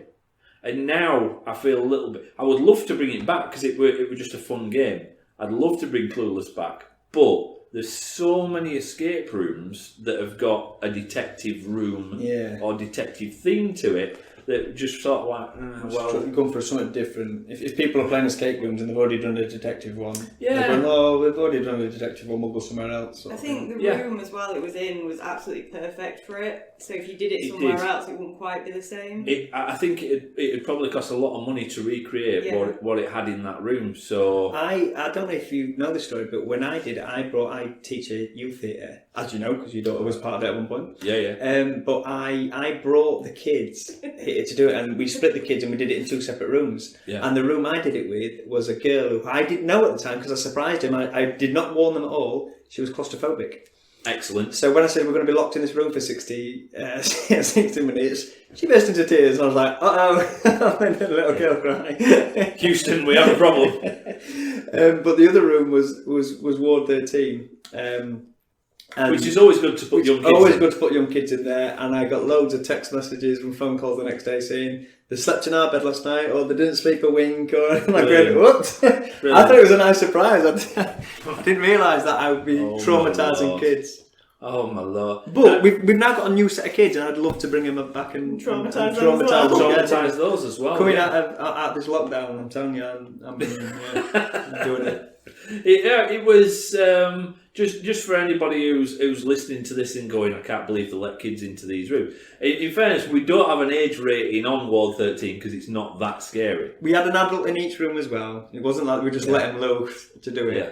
And now I feel a little bit... I would love to bring it back because it were just a fun game. I'd love to bring Clueless back. But there's so many escape rooms that have got a detective room or detective theme to it that just sort of like, well, going for something different. If people are playing escape rooms and they've already done a detective one, yeah, they're going, oh, we've already done a detective one, we'll go somewhere else. I think the room as well it was in was absolutely perfect for it. So if you did it somewhere else, it wouldn't quite be the same. I think it'd probably cost a lot of money to recreate what it had in that room. So I don't know if you know the story, but when I did it, I teach a youth theatre, as you know, because your daughter was part of it at one point. Yeah. But I brought the kids here to do it, and we split the kids and we did it in 2 separate rooms. Yeah. And the room I did it with was a girl who I didn't know at the time because I surprised him. I did not warn them at all. She was claustrophobic. Excellent. So when I said we're going to be locked in this room for 60 minutes, she burst into tears, and I was like, "Uh-oh!" I made a little girl cry. Houston, we have a problem. But the other room was Ward 13. Which is always good to put young kids in. Always good to put young kids in there, and I got loads of text messages and phone calls the next day saying they slept in our bed last night, or they didn't sleep a wink, or my going, what? I thought it was a nice surprise. I didn't realise that I would be traumatising kids. Oh my lord! But we've now got a new set of kids, and I'd love to bring them back and traumatise those as well. Coming out of this lockdown, I'm telling you, I'm doing it. It was just for anybody who's listening to this and going, I can't believe they let kids into these rooms. In fairness, we don't have an age rating on Ward 13 because it's not that scary. We had an adult in each room as well. It wasn't like we just let them loose to do it. Yeah.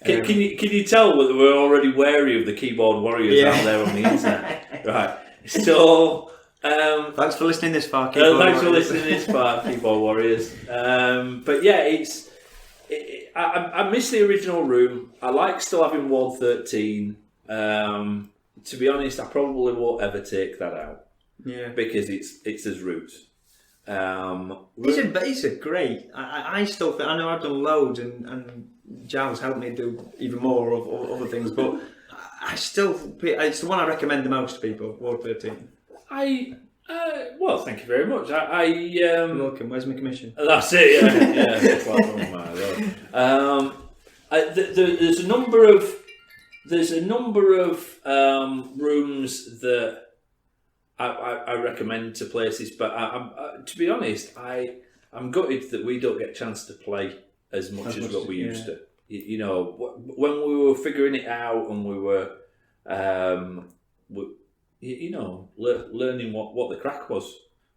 Can you tell that we're already wary of the keyboard warriors out there on the internet? Right. So thanks for listening this far. Keyboard warriors. But yeah, I miss the original room. I like still having Ward 13. To be honest, I probably won't ever take that out. Yeah, because it's his roots. It's a great. I still think, I know I've done loads and Giles helped me do even more of other things, but I still it's the one I recommend the most to people. Ward 13. Well, thank you very much. You're welcome. Where's my commission? That's it. Yeah. It's like, oh my lord. There's a number of rooms that I recommend to places, but to be honest, I'm gutted that we don't get a chance to play as much as what we used to. you know, when we were figuring it out and we were, you know, learning what the crack was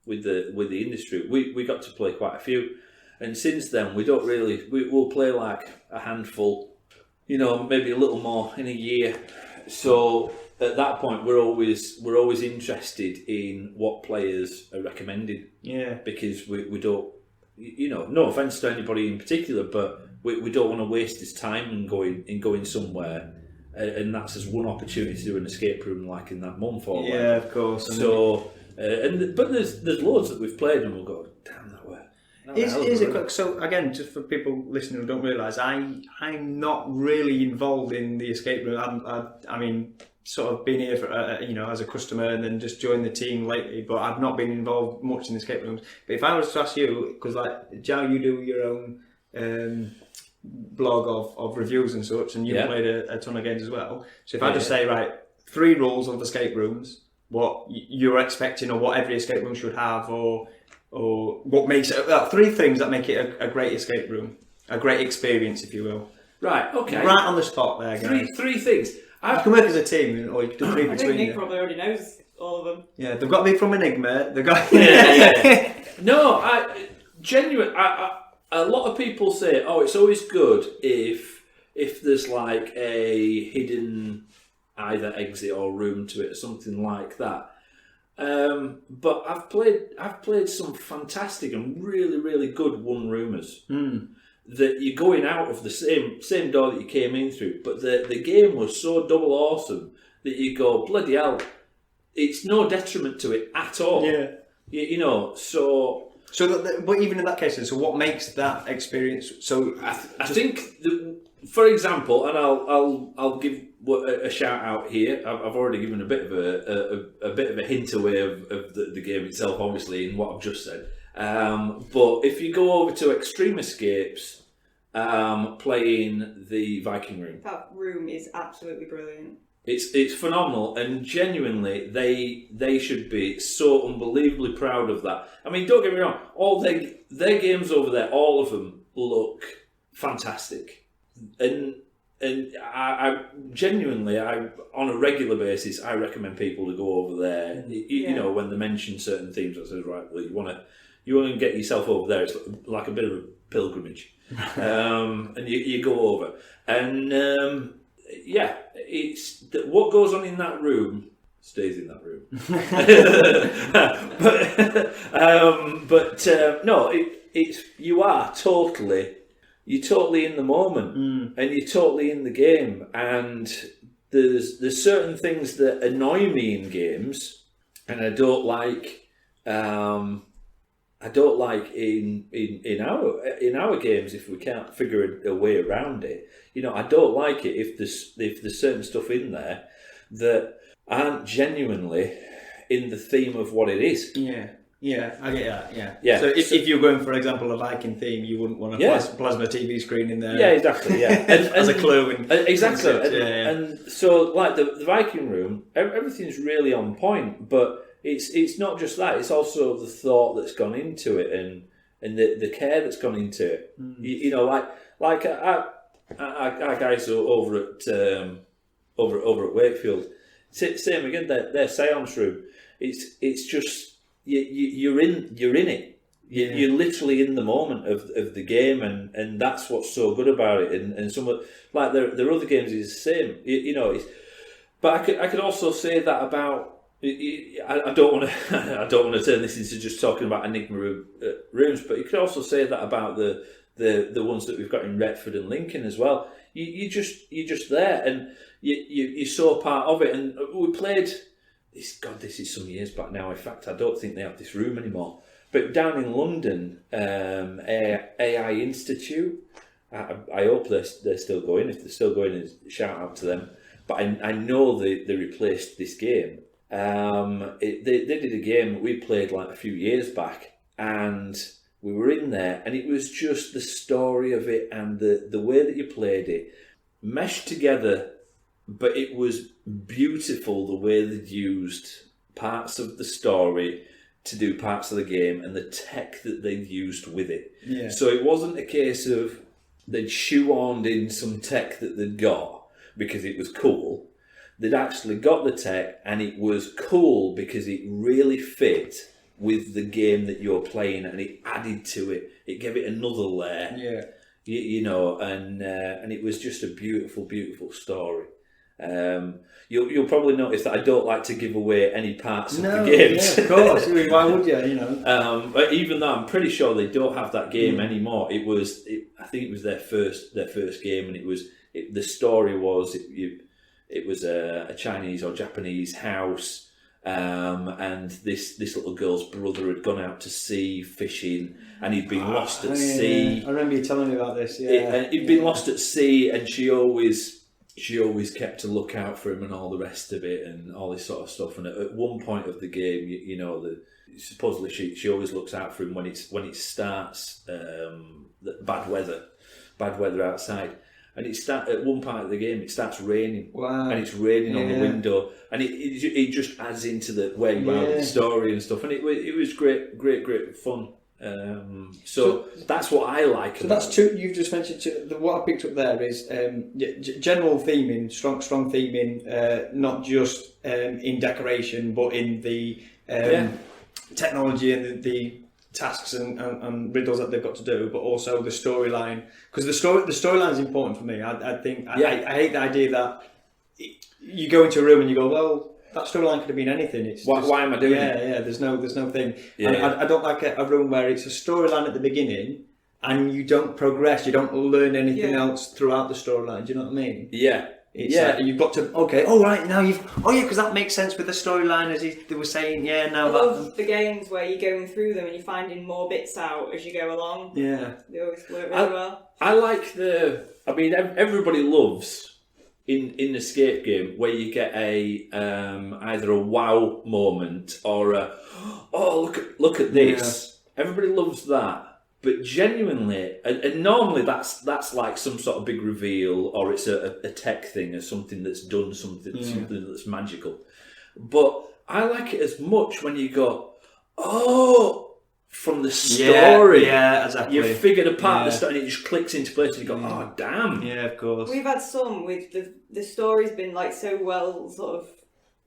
with the industry, we got to play quite a few, and since then we'll play like a handful, you know, maybe a little more in a year. So at that point, we're always interested in what players are recommended. Yeah. Because we don't, you know, no offense to anybody in particular, but we don't want to waste his time in going somewhere, and that's as one opportunity to do an escape room like in that month or whatever. Yeah, of course. So, but there's loads that we've played and we'll go, damn, that way. Is it quick? So again, just for people listening who don't realise, I'm not really involved in the escape room. I mean, sort of been here for you know, as a customer and then just joined the team lately, but I've not been involved much in the escape rooms. But if I was to ask you, because like Joe, you do your own blog of reviews and such, and you've played a ton of games as well. So if I just say, right, 3 rules of escape rooms, what you're expecting or what every escape room should have, or what makes it 3 things that make it a great escape room, a great experience, if you will. Right. Okay. Right on the spot there, guys. Three things. You can work as a team, or you can do 3 I between think Nick you. probably already knows all of them. Yeah, they've got to be from Enigma. They've got. Yeah. No, a lot of people say, oh, it's always good if there's like a hidden either exit or room to it or something like that. But I've played some fantastic and really, really good one-roomers that you're going out of the same door that you came in through, but the game was so double awesome that you go, bloody hell, it's no detriment to it at all. Yeah. You know, so... but even in that case, so what makes that experience so? I think, for example, and I'll give a shout out here. I've already given a bit of a hint away of the game itself, obviously, in what I've just said. But if you go over to Extreme Escapes, playing the Viking Room, That room is absolutely brilliant. it's phenomenal, and genuinely they should be so unbelievably proud of that. I mean, don't get me wrong, all their games over there, all of them look fantastic, and I genuinely, on a regular basis, I recommend people to go over there. You know, when they mention certain themes, I say, right, well, you want to get yourself over there. It's like a bit of a pilgrimage, and you go over, and yeah, it's what goes on in that room stays in that room. but no, it's you're totally in the moment, and you're totally in the game, and there's certain things that annoy me in games, and I don't like in our games if we can't figure a way around it. You know, I don't like it if there's certain stuff in there that aren't genuinely in the theme of what it is. Yeah, I get that. Yeah. Yeah. So if you're going, for example, a Viking theme, you wouldn't want a plasma TV screen in there. Yeah, exactly. Yeah, as a clue. Exactly. Yeah. And so, like the Viking Room, everything's really on point, but it's not just that; it's also the thought that's gone into it and the care that's gone into it. You know, like our guys over at Wakefield, same again. Their seance room. It's just you're in it. You're literally in the moment of the game, and that's what's so good about it. And some of like their other games is the same. You know, but I could also say that about. I don't want to turn this into just talking about Enigma rooms, but you could also say that about the ones that we've got in Retford and Lincoln as well. You're just there, and you're so part of it. And we played this. God, this is some years back now. In fact, I don't think they have this room anymore. But down in London, AI Institute. I hope they're still going. If they're still going, shout out to them. But I know they replaced this game. They did a game that we played like a few years back, and we were in there, and it was just the story of it and the way that you played it meshed together, but it was beautiful the way they'd used parts of the story to do parts of the game and the tech that they'd used with it. Yeah. So it wasn't a case of they'd shoehorned in some tech that they'd got because it was cool. They'd actually got the tech, and it was cool because it really fit with the game that you're playing, and it added to it. It gave it another layer. Yeah. You know, and it was just a beautiful, beautiful story. You'll probably notice that I don't like to give away any parts of the games. Yeah, of course. Why would you? You know. But even though I'm pretty sure they don't have that game anymore, I think it was their first game, and the story was it was a Chinese or Japanese house. And this little girl's brother had gone out to sea fishing, and he'd been lost at sea. I remember you telling me about this. Yeah, He'd been lost at sea, and she always kept a lookout for him and all the rest of it, and all this sort of stuff. And at one point of the game, you know, supposedly she always looks out for him when it starts the bad weather outside. And at one part of the game, it starts raining. Wow. And it's raining on the window, and it just adds into the where you are with the story and stuff. And it was great fun. So that's what I like. So that's two. You've just mentioned what I picked up there is general theming, strong theming, not just in decoration, but in the technology and the tasks and riddles that they've got to do, but also the storyline, because the storyline is important for me. I think I hate the idea that you go into a room and you go, well, that storyline could have been anything. It's why am I doing it? Yeah, there's no thing. I don't like a room where it's a storyline at the beginning and you don't progress, you don't learn anything else throughout the storyline. Do you know what I mean? Yeah. You've got to because that makes sense with the storyline, as they were saying. I love the games where you're going through them and you're finding more bits out as you go along. Yeah, they always work really well. I like everybody loves in an escape game where you get either a wow moment or look at this. Yeah. Everybody loves that. But genuinely, and normally that's like some sort of big reveal, or it's a tech thing, or something that's done something that's magical. But I like it as much when you go, from the story. Yeah, exactly. You've figured apart the story, and it just clicks into place, and you go, oh, damn. Yeah, of course. We've had some with the story's been like so well, sort of,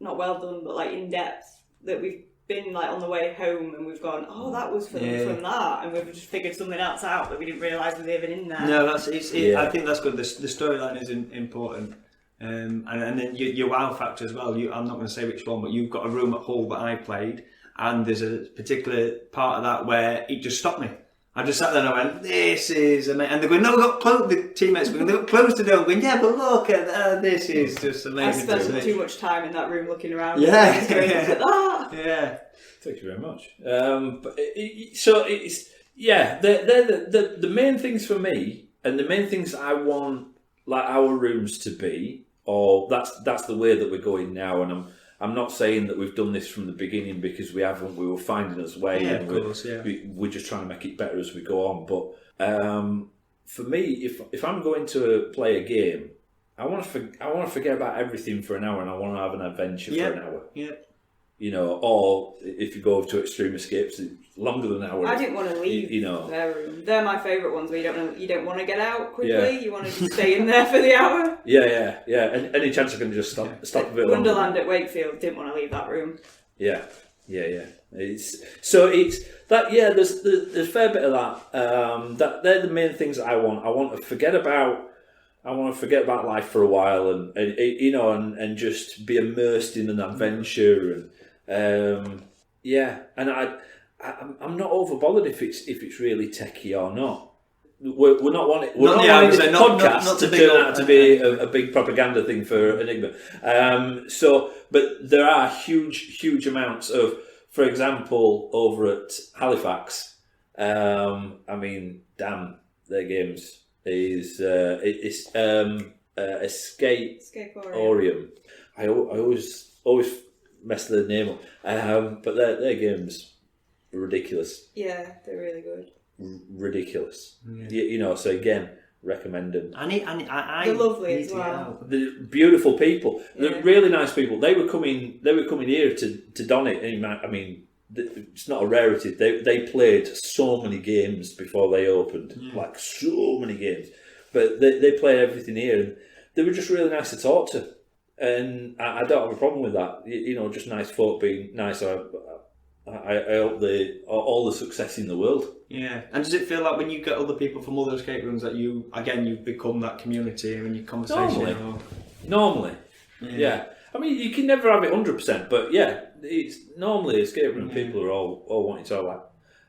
not well done, but like in depth, that we've been like on the way home and we've gone, that was from that, and we've just figured something else out that we didn't realise was even in there. No, I think that's good. The storyline is important, and then your wow factor as well. I'm not going to say which one, but you've got a room at Hull that I played, and there's a particular part of that where it just stopped me. I just sat there and I went, this is amazing. And they're going, no, we got close. The teammates were going, they got close to them. Going, yeah, but look at this is just amazing. I spent too much time in that room looking around. Yeah. Yeah. Thank you very much. They're the main things for me, and the main things I want like our rooms to be. Or that's the way that we're going now, and I'm not saying that we've done this from the beginning, because we haven't. We were finding us way, and we're just trying to make it better as we go on. But for me, if I'm going to play a game, I want to forget about everything for an hour, and I want to have an adventure for an hour. Yeah. You know, or if you go to Extreme Escapes, it's longer than an hour. I didn't want to leave their room. They're my favourite ones where you don't want to get out quickly. Yeah. You want to just stay in there for the hour. Yeah. And any chance I can just stop a bit longer. Wonderland at Wakefield, didn't want to leave that room. Yeah. There's a fair bit of that. That they're the main things that I want. I want to forget about life for a while, and just be immersed in an adventure, and I'm not overbothered if it's really techie or not. We're not wanting this podcast to turn out to be a big propaganda thing for Enigma. But there are huge amounts of, for example, over at Halifax. Damn, their games is Escape-orium. I always mess their name up, but their games are ridiculous. Yeah, they're really good. Ridiculous. Yeah. So again, recommend them. They're lovely as well. The beautiful people, the really nice people. They were coming here to don it. It's not a rarity. They played so many games before they opened, like so many games. but they play everything here, and they were just really nice to talk to, and I don't have a problem with that. You know, just nice folk being nice. I hope all the success in the world. Yeah, and does it feel like when you get other people from other escape rooms that you've become that community and your conversation? Normally, yeah. I mean, you can never have it 100%, but yeah, it's normally escape room people are all wanting to like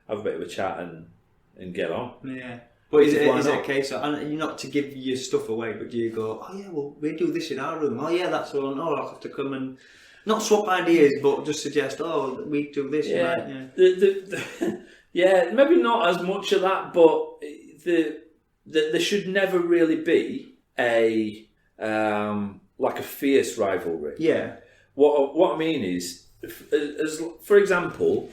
have a bit of a chat and get on. Yeah. But is it a case of, and you're not to give your stuff away, but do you go, oh yeah, well, we do this in our room. Oh yeah, that's all. No, I'll have to come and not swap ideas, but just suggest, oh, we do this. Yeah. Yeah, maybe not as much of that, but there should never really be a like a fierce rivalry. Yeah. What I mean is, as for example,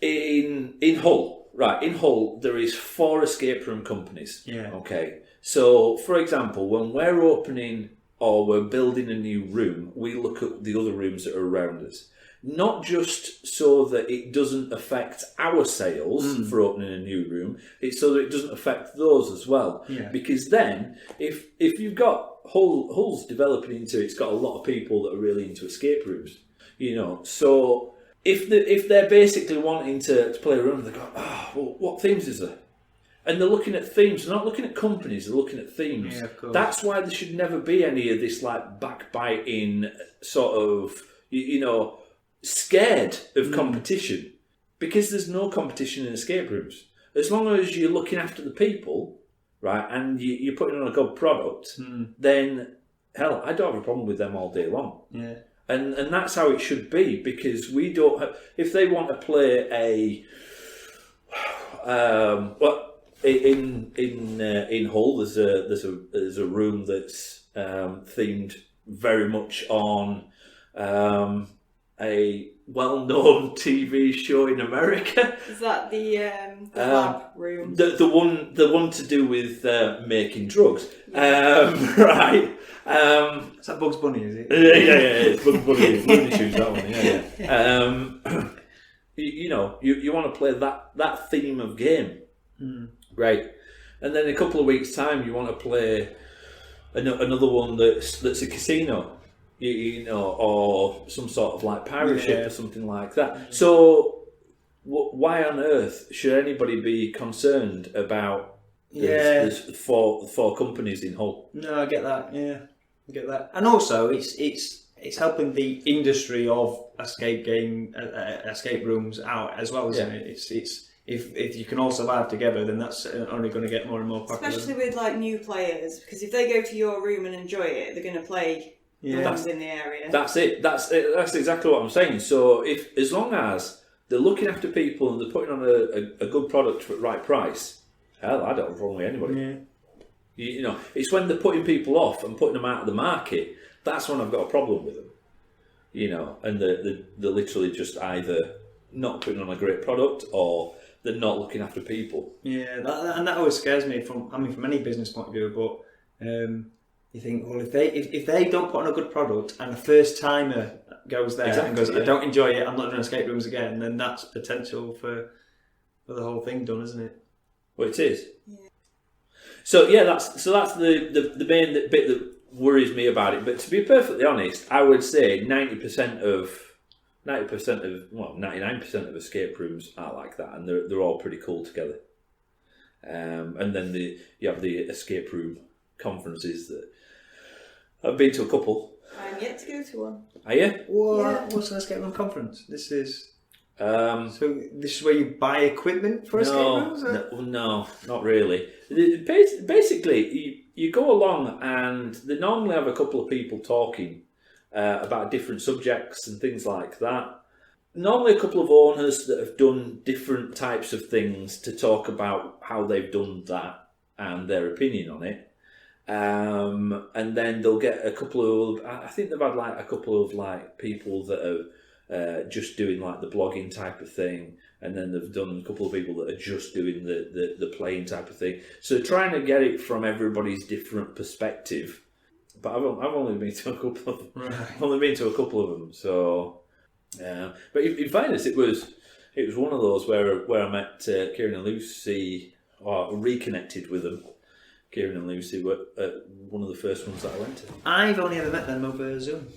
in Hull. Right, in Hull, there is 4 escape room companies. Yeah. Okay. So, for example, when we're opening or we're building a new room, we look at the other rooms that are around us. Not just so that it doesn't affect our sales for opening a new room, it's so that it doesn't affect those as well. Yeah. Because then, if you've got Hull's developing into, it's got a lot of people that are really into escape rooms, you know, so... If they're basically wanting to play a room, they go, well, what themes is there? And they're looking at themes. They're not looking at companies. They're looking at themes. Yeah, of course. That's why there should never be any of this like backbiting sort of, you know, scared of competition, because there's no competition in escape rooms. As long as you're looking after the people, right, and you're putting on a good product, then hell, I don't have a problem with them all day long. Yeah. And that's how it should be, because we don't have, if they want to play in Hull there's a room that's themed very much on a well-known TV show in America. Is that the lab room? The one to do with making drugs, right? Is that Bugs Bunny? Is it? Yeah. It's Bugs Bunny. Looney Tunes, that one. Yeah. You know, you want to play that theme of game, right? And then in a couple of weeks' time, you want to play another one that's a casino. You know, or some sort of like pirate ship or something like that. So, why on earth should anybody be concerned about there's four companies in Hull? No, I get that. Yeah, I get that. And also, it's helping the industry of escape rooms out as well, isn't it? It's if you can all survive together, then that's only going to get more and more popular. Especially with like new players, because if they go to your room and enjoy it, they're going to play. That's in the area. That's it. That's exactly what I'm saying. So as long as they're looking after people and they're putting on a good product for the right price, hell, I don't have a problem with anybody. Yeah. You know, it's when they're putting people off and putting them out of the market, that's when I've got a problem with them. You know, and they're literally just either not putting on a great product or they're not looking after people. Yeah, that always scares me from any business point of view. But you think, well, if they don't put on a good product and a first timer goes there and goes, I don't enjoy it, I'm not doing escape rooms again, then that's potential for the whole thing done, isn't it? Well, it is. Yeah. So yeah, that's the main bit that worries me about it. But to be perfectly honest, I would say 99% of escape rooms are like that, and they're all pretty cool together. And then you have the escape room conferences that I've been to a couple. I'm yet to go to one. Are you? What's an escape room conference? This is so this is where you buy equipment for escape rooms? No, not really. Basically, you go along and they normally have a couple of people talking about different subjects and things like that. Normally a couple of owners that have done different types of things to talk about how they've done that and their opinion on it. And then they'll get a couple of, I think they've had like a couple of like people that are just doing like the blogging type of thing, and then they've done a couple of people that are just doing the playing type of thing. So trying to get it from everybody's different perspective. But I've only been to a couple of them. Right. I've only been to a couple of them. So, but in fairness, it was one of those where I met Kieran and Lucy, or reconnected with them. Kieran and Lucy were one of the first ones that I went to. I've only ever met them over Zoom.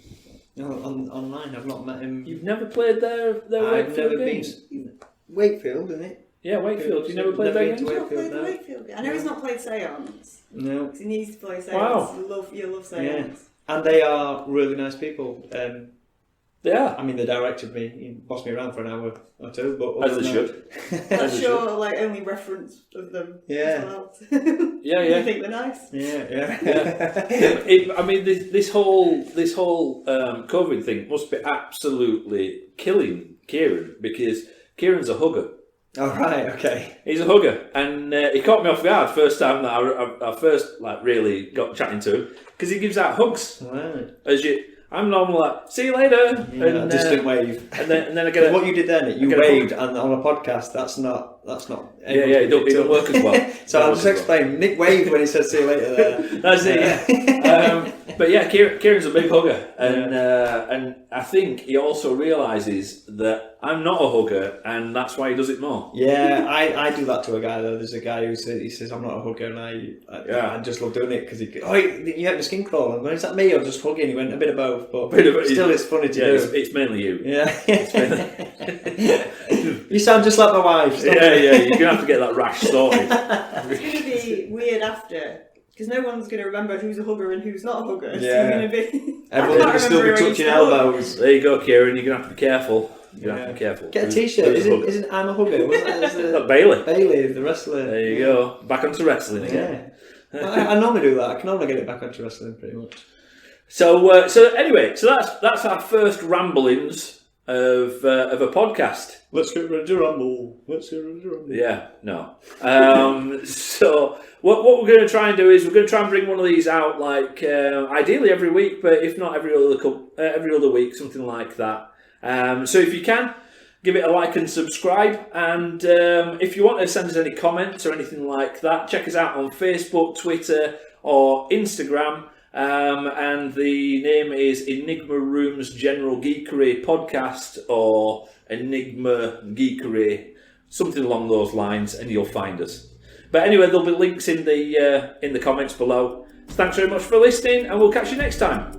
Online. I've not met him. You've never played their I've Wakefield never games? been. Wakefield, isn't it? Yeah, Wakefield. You never played Never their been to games? Not played the no. Wakefield. I know he's not played Seance. No. 'Cause he needs to play Seance. Wow. You love Seance. And they are really nice people. They are. I mean, they directed me. He bossed me around for an hour or two, but As they should. That's As your like only reference of them. Yeah. As well. Yeah, You yeah. think they're nice? Yeah. I mean, this whole COVID thing must be absolutely killing Kieran, because Kieran's a hugger. All right. Okay. He's a hugger, and he caught me off guard first time that I first really got chatting to him, because he gives out hugs. Right. I'm normally like, see you later, Yeah, and distant wave. and then I get What you did then, you get a waved, and on a podcast, that's not. yeah, it don't work as well. So I'll just explain. Nick waved when he said "see you later." There. That's it. Yeah. But yeah, Kieran's a big hugger, and I think he also realises that I'm not a hugger, and that's why he does it more. Yeah, I do that to a guy though. There's a guy who says I'm not a hugger, and I just love doing it because you had the skin crawling. Well, is that me or just hugging? He went a bit of both, but still it's funny to do. It's mainly you. Yeah. You sound just like my wife. Stop Yeah, it. you're gonna have to get that rash sorted. It's going to be weird after. Because no one's going to remember who's a hugger and who's not a hugger. It's Yeah. going to be... Everyone will still be touching elbows. There you go, Kieran. You're gonna have to be careful. Get a T-shirt. Isn't I'm a hugger? Wasn't that Bailey. Bailey, the wrestler? There you go. Back onto wrestling again. Yeah. Well, I normally do that. I can normally get it back onto wrestling pretty much. So anyway, that's our first ramblings of a podcast. Let's get ready to rumble. Yeah, no. So what we're going to try and do is we're going to try and bring one of these out, like ideally every week, but if not every other week, something like that. So if you can, give it a like and subscribe. And if you want to send us any comments or anything like that, check us out on Facebook, Twitter, or Instagram. And the name is Enigma Rooms General Geekery Podcast, or Enigma Geekery, something along those lines, and you'll find us. But anyway, there'll be links in the comments below. Thanks very much for listening, and we'll catch you next time.